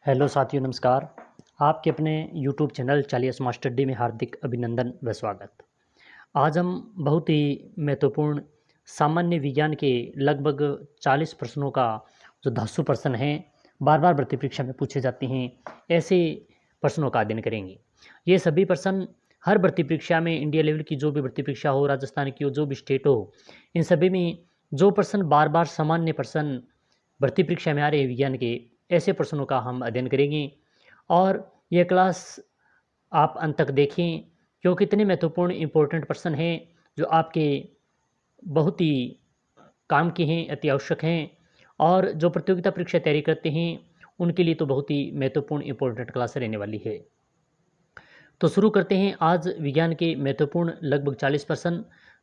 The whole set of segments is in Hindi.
हेलो साथियों, नमस्कार। आपके अपने यूट्यूब चैनल चालियस मास्टर डे में हार्दिक अभिनंदन व स्वागत। आज हम बहुत ही महत्वपूर्ण सामान्य विज्ञान के लगभग 40 प्रश्नों का जो धांसू प्रश्न हैं, बार बार भर्ती परीक्षा में पूछे जाते हैं, ऐसे प्रश्नों का अध्ययन करेंगे। ये सभी प्रश्न हर भर्ती परीक्षा में, इंडिया लेवल की जो भी भर्ती परीक्षा हो, राजस्थान की हो, जो भी स्टेट हो, इन सभी में जो प्रश्न बार बार सामान्य प्रश्न भर्ती परीक्षा में आ रहे हैं विज्ञान के, ऐसे प्रश्नों का हम अध्ययन करेंगे। और यह क्लास आप अंत तक देखें, क्योंकि इतने महत्वपूर्ण इम्पोर्टेंट प्रश्न हैं जो आपके बहुत ही काम के हैं, अति आवश्यक हैं, और जो प्रतियोगिता परीक्षा तैयारी करते हैं उनके लिए तो बहुत ही महत्वपूर्ण इम्पोर्टेंट क्लास रहने वाली है। तो शुरू करते हैं आज विज्ञान के महत्वपूर्ण लगभग 40 प्रश्न।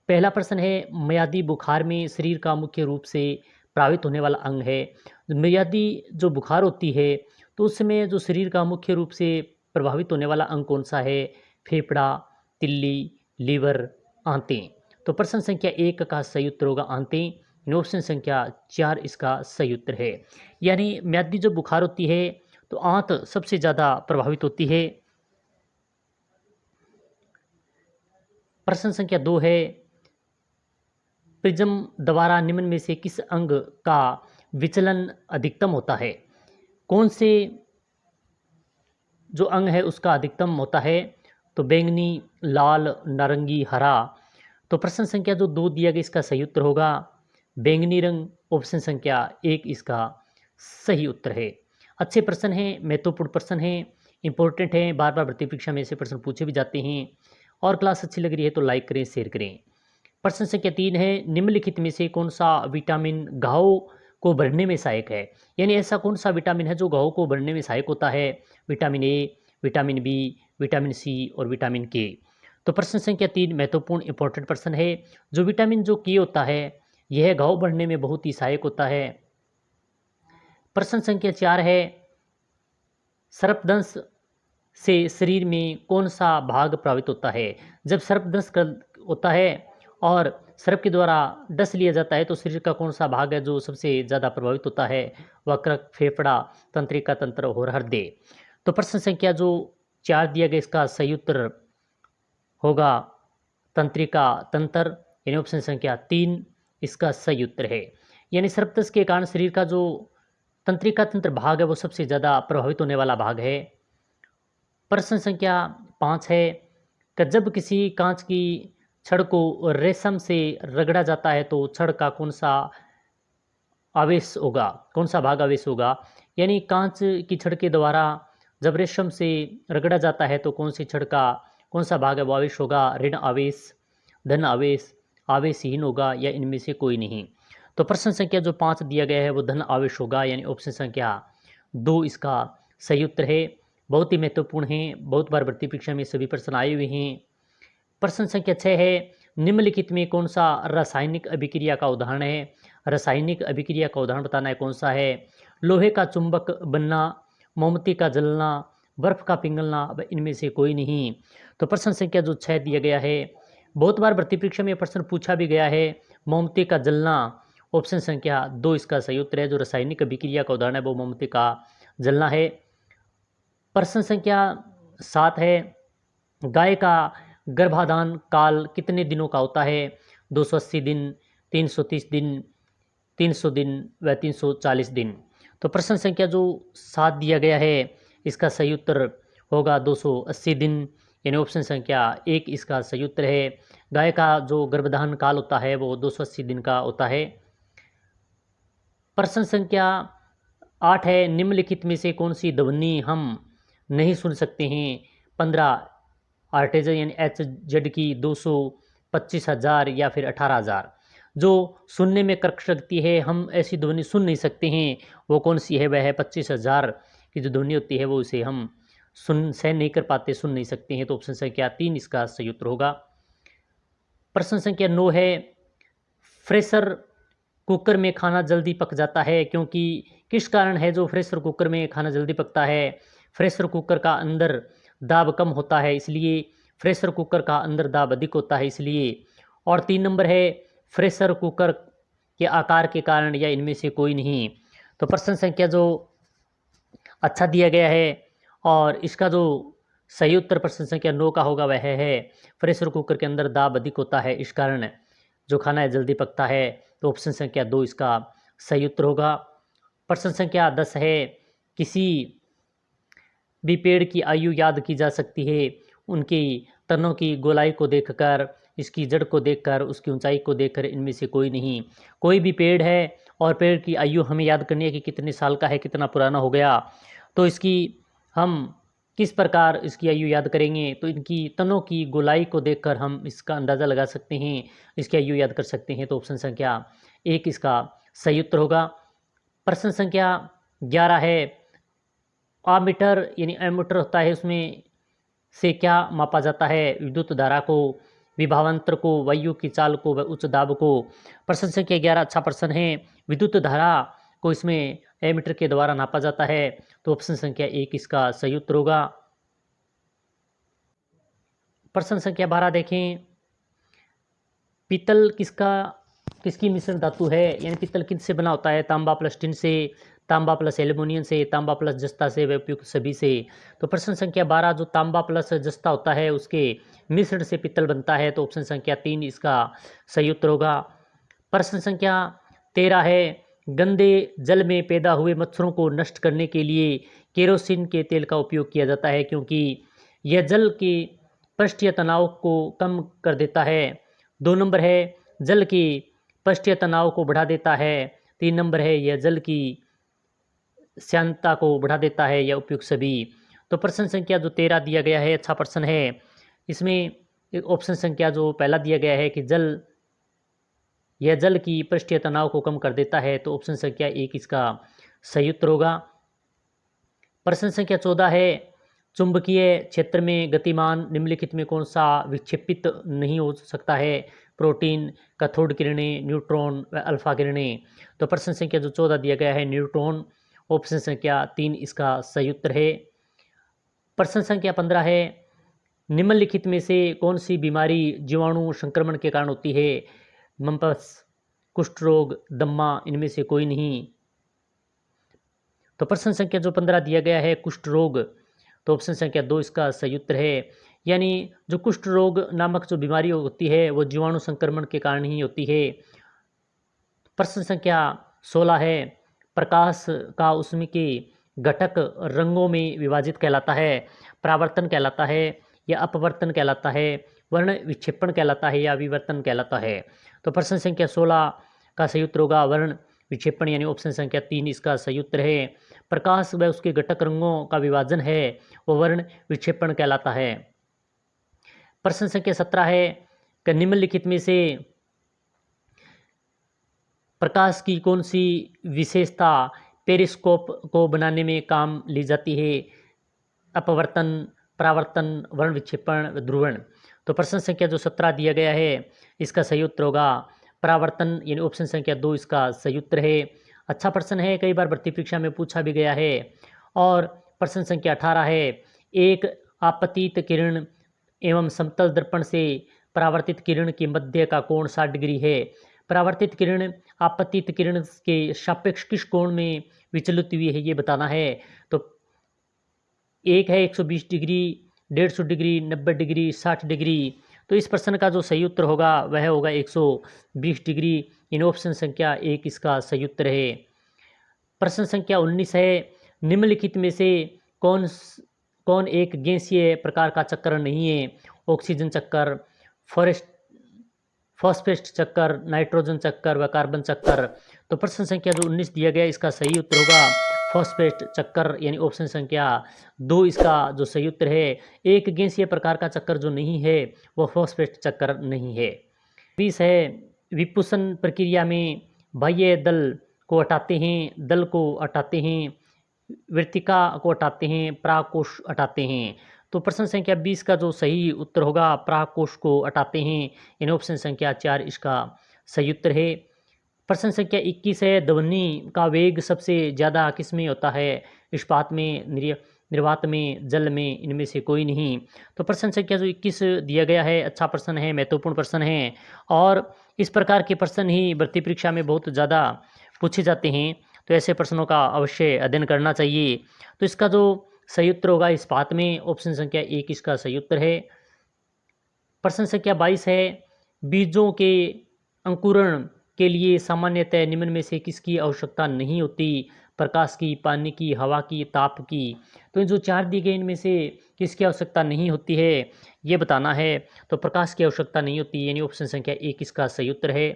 पहला प्रश्न है, मियादी बुखार में शरीर का मुख्य रूप से प्रभावित होने वाला अंग है। मियादी जो बुखार होती है तो उसमें जो शरीर का मुख्य रूप से प्रभावित होने वाला अंग कौन सा है? फेफड़ा, तिल्ली, लीवर, आंतें। तो प्रश्न संख्या 1 का सही उत्तर होगा आंतें, यानी ऑप्शन संख्या 4 इसका सही उत्तर है। यानी मियादी जो बुखार होती है तो आंत सबसे ज़्यादा प्रभावित होती है। प्रश्न संख्या 2 है, प्रिज्म द्वारा निम्न में से किस अंग का विचलन अधिकतम होता है? कौन से जो अंग है उसका अधिकतम होता है? तो बैंगनी, लाल, नारंगी, हरा। तो प्रश्न संख्या जो 2 दिया गया इसका सही उत्तर होगा बैंगनी रंग, ऑप्शन संख्या 1 इसका सही उत्तर है। अच्छे प्रश्न हैं, महत्वपूर्ण प्रश्न हैं, इंपॉर्टेंट हैं, बार बार भर्ती परीक्षा में ऐसे प्रश्न पूछे भी जाते हैं। और क्लास अच्छी लग रही है तो लाइक करें, शेयर करें। प्रश्न संख्या 3 है, निम्नलिखित में से कौन सा विटामिन घाव को भरने में सहायक है? यानी ऐसा कौन सा विटामिन है जो घाव को भरने में सहायक होता है? Vitamin A, vitamin B, vitamin C और विटामिन के। तो प्रश्न संख्या 3 महत्वपूर्ण इंपॉर्टेंट प्रश्न है। जो विटामिन जो के होता है यह घाव भरने में बहुत ही सहायक होता है। प्रश्न संख्या 4 है, सर्पदंश से शरीर में कौन सा भाग प्रभावित होता है? जब सर्पदंश होता है और सर्प के द्वारा डस लिया जाता है तो शरीर का कौन सा भाग है जो सबसे ज़्यादा प्रभावित होता है? वक्रक, फेफड़ा, तंत्रिका तंत्र और हृदय। तो प्रश्न संख्या जो 4 दिया गया इसका सही उत्तर होगा तंत्रिका तंत्र, यानी ऑप्शन संख्या 3 इसका सही उत्तर है। यानी सर्पदंश के कारण शरीर का जो तंत्रिका तंत्र भाग है वो सबसे ज़्यादा प्रभावित होने वाला भाग है। प्रश्न संख्या 5 है कि जब किसी कांच की छड़ को रेशम से रगड़ा जाता है तो छड़ का कौन सा आवेश होगा, कौन सा भाग आवेश होगा? यानी कांच की छड़ के द्वारा जब रेशम से रगड़ा जाता है तो कौन सी छड़ का कौन सा भाग है वो आवेश होगा? ऋण आवेश, धन आवेश, आवेशहीन होगा या इनमें से कोई नहीं। तो प्रश्न संख्या जो 5 दिया गया है वो धन आवेश होगा, यानी ऑप्शन संख्या 2 इसका सही उत्तर है। बहुत ही महत्वपूर्ण है, बहुत बार भर्ती परीक्षा में सभी प्रश्न आए हुए हैं। प्रश्न संख्या 6 है, निम्नलिखित में कौन सा रासायनिक अभिक्रिया का उदाहरण है? रासायनिक अभिक्रिया का उदाहरण बताना है कौन सा है? लोहे का चुंबक बनना, मोमबत्ती का जलना, बर्फ का पिघलना, अब इनमें से कोई नहीं। तो प्रश्न संख्या जो 6 दिया गया है, बहुत बार भर्ती परीक्षा में प्रश्न पूछा भी गया है, मोमबत्ती का जलना, ऑप्शन संख्या 2 इसका सही उत्तर है। जो रासायनिक अभिक्रिया का उदाहरण है वो मोमबत्ती का जलना है। प्रश्न संख्या 7 है, गाय का गर्भाधान काल कितने दिनों का होता है? 280 दिन, 330 दिन, 300 दिन व 340 दिन। तो प्रश्न संख्या जो 7 दिया गया है इसका सही उत्तर होगा 280 दिन, यानी ऑप्शन संख्या 1 इसका सही उत्तर है। गाय का जो गर्भधान काल होता है वो 280 दिन का होता है। प्रश्न संख्या 8 है, निम्नलिखित में से कौन सी ध्वनि हम नहीं सुन सकते हैं? 15 आर्टेजन यानी एच की 225,000 या फिर 18,000। जो सुनने में कर्कश लगती है, हम ऐसी ध्वनि सुन नहीं सकते हैं, वो कौन सी है? वह है 25,000 की जो ध्वनि होती है वो उसे हम सहन नहीं कर पाते, सुन नहीं सकते हैं। तो ऑप्शन संख्या 3 इसका सही उत्तर होगा। प्रश्न संख्या 9 है, प्रेशर कुकर में खाना जल्दी पक जाता है क्योंकि किस कारण है जो प्रेशर कुकर में खाना जल्दी पकता है? प्रेशर कुकर का अंदर दाब कम होता है इसलिए, प्रेशर कुकर का अंदर दाब अधिक होता है इसलिए, और 3 नंबर है प्रेशर कुकर के आकार के कारण, या इनमें से कोई नहीं। तो प्रश्न संख्या जो अच्छा दिया गया है। और इसका जो सही उत्तर प्रश्न संख्या 9 का होगा वह है प्रेशर कुकर के अंदर दाब अधिक होता है, इस कारण जो खाना है जल्दी पकता है। तो ऑप्शन संख्या 2 इसका सही उत्तर होगा। प्रश्न संख्या 10 है, किसी भी पेड़ की आयु याद की जा सकती है उनकी तनों की गोलाई को देखकर, इसकी जड़ को देखकर, उसकी ऊंचाई को देखकर, इनमें से कोई नहीं। कोई भी पेड़ है और पेड़ की आयु हमें याद करनी है कि कितने साल का है, कितना पुराना हो गया, तो इसकी हम किस प्रकार इसकी आयु याद करेंगे, तो इनकी तनों की गोलाई को देखकर हम इसका अंदाज़ा लगा सकते हैं, इसकी आयु याद कर सकते हैं। तो ऑप्शन संख्या 1 इसका सही उत्तर होगा। प्रश्न संख्या 11 है, आमीटर यानी एमीटर होता है, उसमें से क्या मापा जाता है? विद्युत धारा को, विभवांतर को, वायु की चाल को व उच्च दाब को। प्रश्न संख्या 11 अच्छा प्रश्न है। विद्युत धारा को इसमें एमीटर के द्वारा नापा जाता है। तो ऑप्शन संख्या 1 इसका सही उत्तर होगा। प्रश्न संख्या 12 देखें, पीतल किसकी मिश्रण धातु है, यानी पीतल किससे बना होता है? तांबा प्लस टिन से, तांबा प्लस एल्युमिनियम से, तांबा प्लस जस्ता से, व उपयुक्त सभी से। तो प्रश्न संख्या 12 जो तांबा प्लस जस्ता होता है उसके मिश्रण से पीतल बनता है। तो ऑप्शन संख्या 3 इसका सही उत्तर होगा। प्रश्न संख्या 13 है, गंदे जल में पैदा हुए मच्छरों को नष्ट करने के लिए केरोसिन के तेल का उपयोग किया जाता है, क्योंकि यह जल के पृष्ठीय तनाव को कम कर देता है। 2 नंबर है, जल की पृष्ठीय तनाव को बढ़ा देता है। 3 नंबर है, यह जल की श्यानता को बढ़ा देता है, या उपयुक्त सभी। तो प्रश्न संख्या जो 13 दिया गया है अच्छा प्रश्न है। इसमें ऑप्शन संख्या जो पहला दिया गया है कि यह जल की पृष्ठीय तनाव को कम कर देता है, तो ऑप्शन संख्या 1 इसका सही उत्तर होगा। प्रश्न संख्या 14 है, चुंबकीय क्षेत्र में गतिमान निम्नलिखित में कौन सा विक्षेपित नहीं हो सकता है? प्रोटीन, कैथोड किरणें, न्यूट्रॉन व अल्फा किरणें। तो प्रश्न संख्या जो 14 दिया गया है न्यूट्रॉन। ऑप्शन संख्या 3 इसका सही उत्तर है। प्रश्न संख्या 15 है, निम्नलिखित में से कौन सी बीमारी जीवाणु संक्रमण के कारण होती है? मम्पस, कुष्ठ रोग, दम्मा, इनमें से कोई नहीं। तो प्रश्न संख्या जो 15 दिया गया है कुष्ठ रोग, तो ऑप्शन संख्या 2 इसका सही उत्तर है। यानी जो कुष्ठ रोग नामक जो बीमारी होती है वो जीवाणु संक्रमण के कारण ही होती है। प्रश्न संख्या 16 है, प्रकाश का उसमें के घटक रंगों में विभाजित कहलाता है? परावर्तन कहलाता है, या अपवर्तन कहलाता है, वर्ण विक्षेपण कहलाता है, या विवर्तन कहलाता है? तो प्रश्न संख्या 16 का सही उत्तर होगा वर्ण विक्षेपण, यानी ऑप्शन संख्या 3 इसका सही उत्तर है। प्रकाश व उसके घटक रंगों का विभाजन है वो वर्ण विक्षेपण कहलाता है। प्रश्न संख्या 17 है कि निम्नलिखित में से प्रकाश की कौन सी विशेषता पेरिस्कोप को बनाने में काम ली जाती है? अपवर्तन, परावर्तन, वर्ण विक्षेपण, ध्रुवण। तो प्रश्न संख्या जो 17 दिया गया है इसका सही उत्तर होगा परावर्तन, यानी ऑप्शन संख्या 2 इसका सही उत्तर है। अच्छा प्रश्न है, कई बार भर्ती परीक्षा में पूछा भी गया है। और प्रश्न संख्या 18 है, एक आपतित किरण एवं समतल दर्पण से परावर्तित किरण के मध्य का कोण 60 डिग्री है। परावर्तित किरण आपतित किरण के सापेक्ष किस कोण में विचलित हुई है ये बताना है। तो एक है 120 डिग्री, 150 डिग्री, 90 डिग्री, 60 डिग्री। तो इस प्रश्न का जो सही उत्तर होगा वह होगा 120 डिग्री। इन ऑप्शन संख्या 1 इसका सही उत्तर है। प्रश्न संख्या 19 है, निम्नलिखित में से कौन एक गैसीय प्रकार का चक्र नहीं है? ऑक्सीजन चक्कर, फॉस्फेट चक्कर, नाइट्रोजन चक्कर व कार्बन चक्कर। तो प्रश्न संख्या जो 19 दिया गया इसका सही उत्तर होगा फॉस्फेट चक्कर, यानी ऑप्शन संख्या 2 इसका जो सही उत्तर है। एक गैसीय प्रकार का चक्कर जो नहीं है वो फॉस्फेट चक्कर नहीं है। 20 है, विपुसन प्रक्रिया में बाह्य दल को हटाते हैं, दल को हटाते हैं, वृत्तिका को हटाते हैं, प्राकोष हटाते हैं। तो प्रश्न संख्या 20 का जो सही उत्तर होगा प्राकोष को हटाते हैं, यानी ऑप्शन संख्या 4 इसका सही उत्तर है। प्रश्न संख्या 21 है, ध्वनि का वेग सबसे ज़्यादा किस में होता है? इस्पात में, निर्वात में, जल में, इनमें से कोई नहीं। तो प्रश्न संख्या जो 21 दिया गया है अच्छा प्रश्न है, महत्वपूर्ण प्रश्न है, और इस प्रकार के प्रश्न ही भर्ती परीक्षा में बहुत ज़्यादा पूछे जाते हैं। तो ऐसे प्रश्नों का अवश्य अध्ययन करना चाहिए। तो इसका जो सही उत्तर होगा इस्पात में, ऑप्शन संख्या 1 इसका सही उत्तर है। प्रश्न संख्या 22 है, बीजों के अंकुरण के लिए सामान्यतः निम्न में से किसकी आवश्यकता नहीं होती? प्रकाश की, पानी की, हवा की, ताप की। तो जो 4 दिए गए इनमें से किसकी आवश्यकता नहीं होती है ये बताना है। तो प्रकाश की आवश्यकता नहीं होती, यानी ऑप्शन संख्या 1 इसका सही उत्तर है।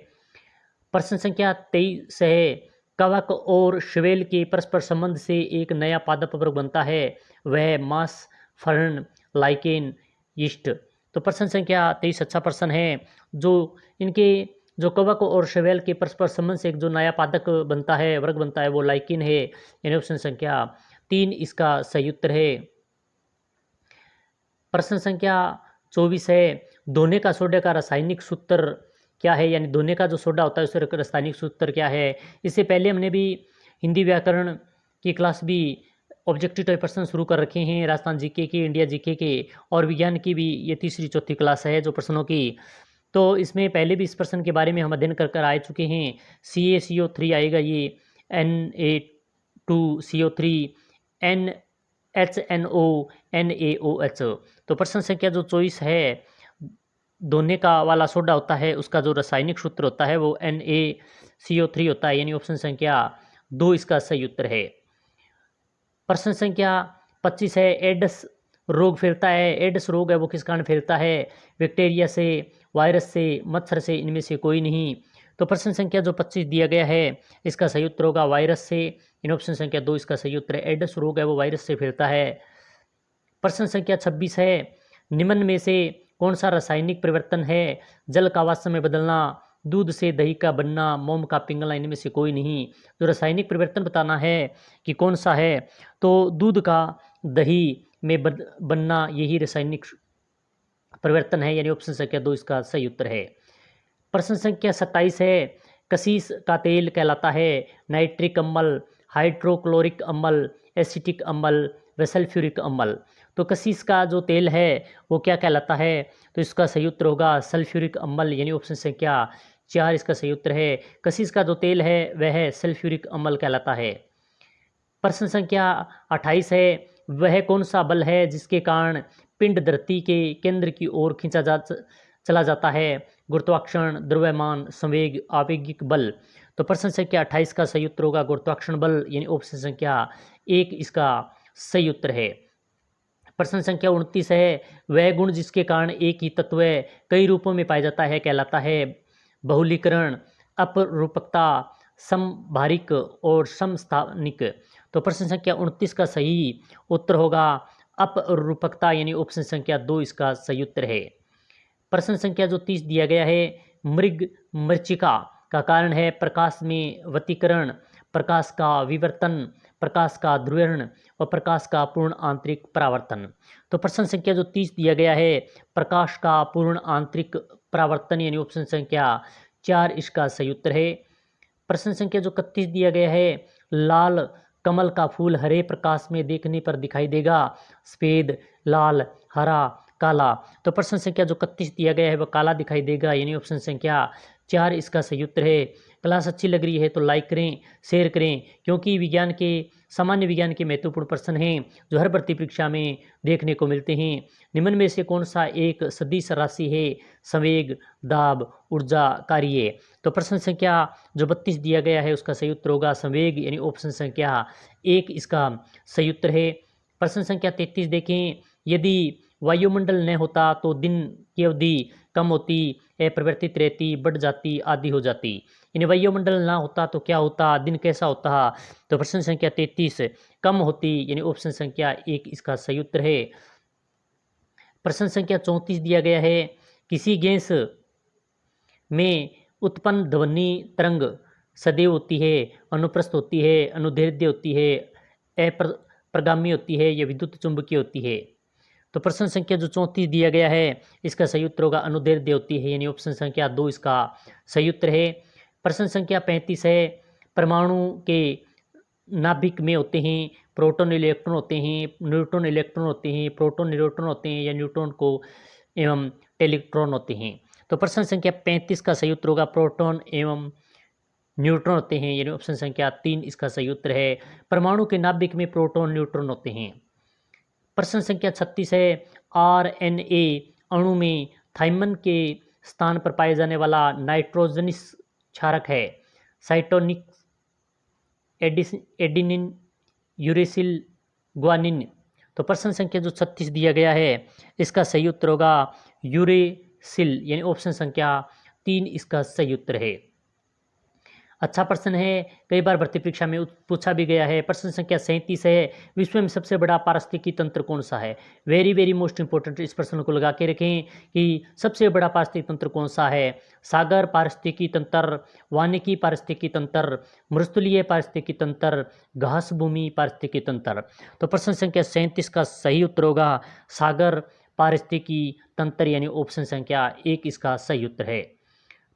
प्रश्न संख्या 23 है, कवक और शैवाल के परस्पर संबंध से एक नया पादप वर्ग बनता है, वह मास, फर्न, लाइकेन, यीस्ट। तो प्रश्न संख्या 23 अच्छा प्रश्न है। जो इनके जो कवक और शैवाल के परस्पर संबंध से एक जो नया पादप बनता है, वर्ग बनता है, वो लाइकेन है, यानी ऑप्शन संख्या 3 इसका सही उत्तर है। प्रश्न संख्या 24 है, धोने का सोडा का रासायनिक सूत्र क्या है? यानी धोने का जो सोडा होता है उसका रासायनिक सूत्र क्या है? इससे पहले हमने भी हिंदी व्याकरण की क्लास भी ऑब्जेक्टिव टाइप प्रश्न शुरू कर रखे हैं, राजस्थान जीके के, इंडिया जीके के, और विज्ञान की भी ये तीसरी चौथी क्लास है जो प्रश्नों की। तो इसमें पहले भी इस प्रश्न के बारे में हम अध्ययन कर आ चुके हैं। CaCO3 आएगा, ये Na2CO3, NHNO, NaOH। तो प्रश्न संख्या जो 24 है, धोने का वाला सोडा होता है उसका जो रासायनिक सूत्र होता है वो NaCO3 होता है, यानी ऑप्शन संख्या 2 इसका सही उत्तर है। प्रश्न संख्या 25 है, एड्स रोग फैलता है, एड्स रोग है वो किस कारण फैलता है? बैक्टीरिया से, वायरस से, मच्छर से, इनमें से कोई नहीं। तो प्रश्न संख्या जो 25 दिया गया है इसका सही उत्तर होगा वायरस से, इन ऑप्शन संख्या 2 इसका सही उत्तर है। एड्स रोग है वो वायरस से फैलता है। प्रश्न संख्या 26 है, निम्न में से कौन सा रासायनिक परिवर्तन है? जल का वाष्प में बदलना, दूध से दही का बनना, मोम का पिघलना, इनमें से कोई नहीं। जो रासायनिक परिवर्तन बताना है कि कौन सा है, तो दूध का दही में बनना यही रासायनिक परिवर्तन है, यानी ऑप्शन संख्या 2 इसका सही उत्तर है। प्रश्न संख्या 27 है, कशीस का तेल कहलाता है नाइट्रिक अम्ल, हाइड्रोक्लोरिक अम्ल, एसिटिक अम्ल व सल्फ्यूरिक अम्ल। तो कशीस का जो तेल है वो क्या कहलाता है? तो इसका सही उत्तर होगा सल्फ्यूरिक अम्ल, यानी ऑप्शन संख्या 4 इसका सही उत्तर है। कशीस का जो तेल है वह सल्फ्यूरिक अम्ल कहलाता है। प्रश्न संख्या 28 है, वह कौन सा बल है जिसके कारण पिंड धरती के केंद्र की ओर चला जाता है? गुरुत्वाकर्षण, द्रव्यमान, संवेग, आवेगिक बल। तो प्रश्न संख्या 28 का सही उत्तर होगा गुरुत्वाकर्षण बल, यानी ऑप्शन संख्या 1 इसका सही उत्तर है। प्रश्न संख्या 29 है, वह गुण जिसके कारण एक ही तत्व कई रूपों में पाया जाता है कहलाता है बहुलीकरण, अपरूपकता, समभारिक और समस्थानिक। तो प्रश्न संख्या 29 का सही उत्तर होगा अपरूपकता, यानी ऑप्शन संख्या 2 इसका सही उत्तर है। प्रश्न संख्या जो 30 दिया गया है, मृग मरीचिका का कारण है प्रकाश में व्यतिकरण, प्रकाश का विवर्तन, प्रकाश का ध्रुवीकरण और प्रकाश का पूर्ण आंतरिक परावर्तन। तो प्रश्न संख्या जो 30 दिया गया है, प्रकाश का पूर्ण आंतरिक परावर्तन, यानी ऑप्शन संख्या 4 इसका सही उत्तर है। प्रश्न संख्या जो 31 दिया गया है, लाल कमल का फूल हरे प्रकाश में देखने पर दिखाई देगा, सफेद, लाल, हरा, काला। तो प्रश्न संख्या जो 31 दिया गया है वह काला दिखाई देगा, यानी ऑप्शन संख्या 4 इसका सही उत्तर है। क्लास अच्छी लग रही है तो लाइक करें, शेयर करें, क्योंकि सामान्य विज्ञान के महत्वपूर्ण प्रश्न हैं जो हर भर्ती परीक्षा में देखने को मिलते हैं। निम्न में से कौन सा एक सदिश राशि है? संवेग, दाब, ऊर्जा, कार्य। तो प्रश्न संख्या जो 32 दिया गया है उसका सही उत्तर होगा संवेग, यानी ऑप्शन संख्या 1 इसका सही उत्तर है। प्रश्न संख्या 33 देखें, यदि वायुमंडल न होता तो दिन की अवधि कम होती, अपरिवर्तित रहती, बढ़ जाती, आधी हो जाती। यानी वायुमंडल ना होता तो क्या होता, दिन कैसा होता? तो प्रश्न संख्या 33 कम होती, यानी ऑप्शन संख्या 1 इसका सही उत्तर है। प्रश्न संख्या 34 दिया गया है, किसी गैस में उत्पन्न ध्वनि तरंग सदैव होती है, अनुप्रस्थ होती है, अनुदैर्ध्य होती है, अप्रगामी होती है या विद्युत चुंबकीय होती है? तो प्रश्न संख्या जो 34 दिया गया है इसका सही उत्तर होगा अनुदैर्ध्य होती है, यानी ऑप्शन संख्या 2 इसका सही उत्तर है। प्रश्न संख्या 35 है, परमाणु के नाभिक में होते हैं प्रोटॉन इलेक्ट्रॉन होते हैं, न्यूट्रॉन इलेक्ट्रॉन होते हैं, प्रोटॉन न्यूट्रॉन होते हैं या न्यूट्रॉन को एवं टेलिक्ट्रॉन होते हैं? तो प्रश्न संख्या 35 का सही उत्तर होगा प्रोटॉन एवं न्यूट्रॉन होते हैं, यानी ऑप्शन संख्या 3 इसका सही उत्तर है। परमाणु के नाभिक में प्रोटॉन न्यूट्रॉन होते हैं। प्रश्न संख्या 36 है, आरएनए अणु में थाइमन के स्थान पर पाए जाने वाला नाइट्रोजनस क्षारक है साइटोनिक, एडिनिन, यूरेसिल, ग्वानिन। तो प्रश्न संख्या जो 36 दिया गया है इसका सही उत्तर होगा यूरेसिल, यानी ऑप्शन संख्या 3 इसका सही उत्तर है। अच्छा प्रश्न है, कई बार भर्ती परीक्षा में पूछा भी गया है। प्रश्न संख्या 37 है, विश्व में सबसे बड़ा पारिस्थितिकी तंत्र कौन सा है। वेरी वेरी मोस्ट इंपॉर्टेंट, इस प्रश्न को लगा के रखें कि सबसे बड़ा पारिस्थितिकी तंत्र कौन सा है। सागर पारिस्थितिकी तंत्र, वानिकी पारिस्थितिकी तंत्र, मृस्थलीय पारिस्थितिकी तंत्र, घास भूमि पारिस्थितिकी तंत्र। तो प्रश्न संख्या 37 का सही उत्तर होगा सागर पारिस्थितिकी तंत्र, यानी ऑप्शन संख्या 1 इसका सही उत्तर है।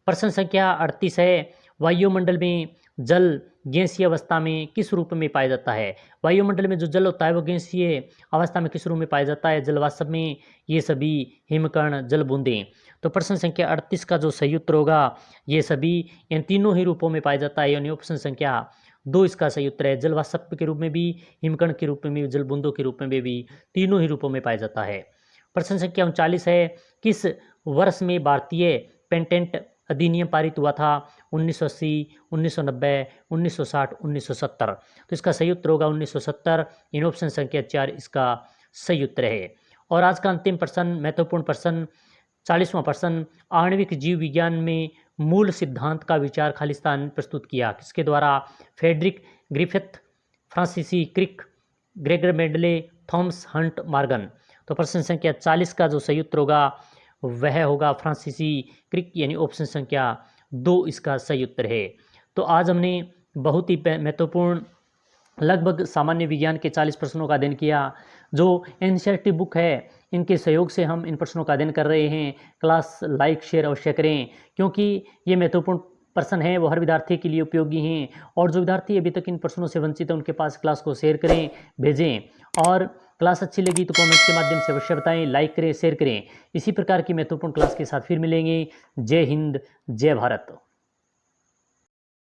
प्रश्न संख्या 38 है, वायुमंडल में जल गैसीय अवस्था में किस रूप में पाया जाता है। वायुमंडल में जो जल होता है वो गैसीय अवस्था में किस रूप में पाया जाता है। जलवाष्प में, ये सभी हिमकण, जल बूंदें। तो प्रश्न संख्या 38 का जो सही उत्तर होगा ये सभी इन तीनों ही रूपों में पाया जाता है, यानी ऑप्शन संख्या 2 इसका सही उत्तर है। जलवाष्प के रूप में भी, हिमकण के रूप में भी, जल बूंदों के रूप में भी, तीनों ही रूपों में पाया जाता है। प्रश्न संख्या 39 है, किस वर्ष में भारतीय पेटेंट अधिनियम पारित हुआ था। 1980, 1990, 1960, 1970। तो इसका सही उत्तर होगा 1970, इन ऑप्शन संख्या 4 इसका सही उत्तर है। और आज का अंतिम प्रश्न, महत्वपूर्ण प्रश्न, 40वां प्रश्न, आणविक जीव विज्ञान में मूल सिद्धांत का विचार खालिस्तान ने प्रस्तुत किया, किसके द्वारा। फ्रेडरिक ग्रिफिथ, फ्रांसीसी क्रिक, Gregor Mendel, Thomas Hunt Morgan. तो प्रश्न संख्या 40 का जो सही उत्तर होगा वह होगा फ्रांसीसी क्रिक, यानी ऑप्शन संख्या 2 इसका सही उत्तर है। तो आज हमने बहुत ही महत्वपूर्ण लगभग सामान्य विज्ञान के 40 प्रश्नों का अध्ययन किया। जो एनसीईआरटी बुक है इनके सहयोग से हम इन प्रश्नों का अध्ययन कर रहे हैं। क्लास लाइक शेयर अवश्य करें, क्योंकि ये महत्वपूर्ण प्रश्न हैं वो हर विद्यार्थी के लिए उपयोगी हैं। और जो विद्यार्थी अभी तक इन प्रश्नों से वंचित है उनके पास क्लास को शेयर करें, भेजें। और क्लास अच्छी लगी तो कमेंट्स के माध्यम से अवश्य बताएं, लाइक करें, शेयर करें। इसी प्रकार की महत्वपूर्ण क्लास के साथ फिर मिलेंगे। जय हिंद, जय भारत।